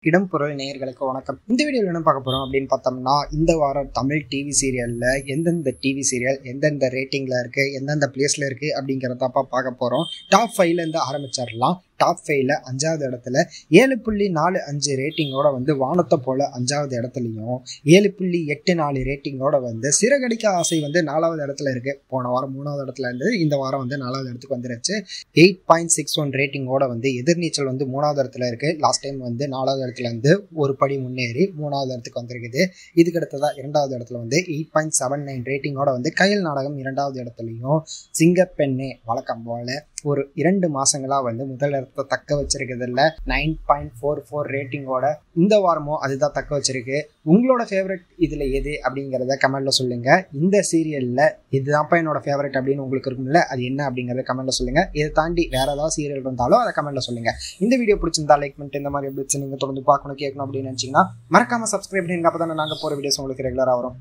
இடம் பொருள் நேயர்களுக்கு வணக்கம். இந்த வீடியோவில் என்ன பார்க்க போறோம் அப்படின்னு பார்த்தோம்னா, இந்த வாரம் தமிழ் டிவி சீரியல்ல எந்தெந்த டிவி சீரியல் எந்தெந்த ரேட்டிங்ல இருக்கு, எந்தெந்த பிளேஸ்ல இருக்கு அப்படிங்கிறதப்பா பார்க்க போறோம். டாப் 5ல இருந்து ஆரம்பிச்சிடலாம். டாப் 5ல 5வது இடத்துல 7.45 ரேட்டிங்கோட வானத்தை போல 5வது இடத்துலையும், 7.84 ரேட்டிங்கோட சிறகடிக்க ஆசை 4வது இடத்துல இருக்கு. போன வாரம் 3வது இடத்துல இருந்து இந்த வாரம் 4வது இடத்துக்கு வந்துருச்சு. 8.61 ரேட்டிங்கோட எதிர்நீச்சல் 3வது இடத்துல இருக்கு. லாஸ்ட் டைம் 4வது இடத்துல இருந்து ஒரு படி முன்னேறி 3வது இடத்துக்கு வந்திருக்குது. இதுக்கு அடுத்ததா 2வது இடத்துல 8.79 ரேட்டிங்கோட கயல் நாடகம் 2வது இடத்துலையும், சிங்கப்பெண்ணே வழக்கம் போல ஒரு 2 மாசங்களா முதல் இடத்தை தக்க வச்சிருக்குது இல்ல. 9.44 ரேட்டிங்கோட இந்த வாரமும் அதுதான் தக்க வச்சிருக்கு. உங்களோட ஃபேவரட் இதுல எது அப்படிங்கிறத கமெண்ட்ல சொல்லுங்க. இந்த சீரியல்ல இதுதான்ப்பா என்னோட ஃபேவரட் அப்படின்னு உங்களுக்கு இருக்கும்ல, அது என்ன அப்படிங்கறத கமெண்ட்ல சொல்லுங்க. இதை தாண்டி வேற ஏதாவது சீரியல் இருந்தாலும் அதை கமெண்ட்ல சொல்லுங்க. இந்த வீடியோ பிடிச்சிருந்தா லைக் பண்ணிட்டு இந்த மாதிரி அப்டேட்ஸ் நீங்க தொடர்ந்து பார்க்கணும் கேட்கணும் அப்படின்னு நினைச்சீங்கன்னா மறக்காம சப்ஸ்கிரைப் பண்ணுங்க. அப்பதான் நாங்க போற வீடியோஸ் உங்களுக்கு ரெகுலரா வரும்.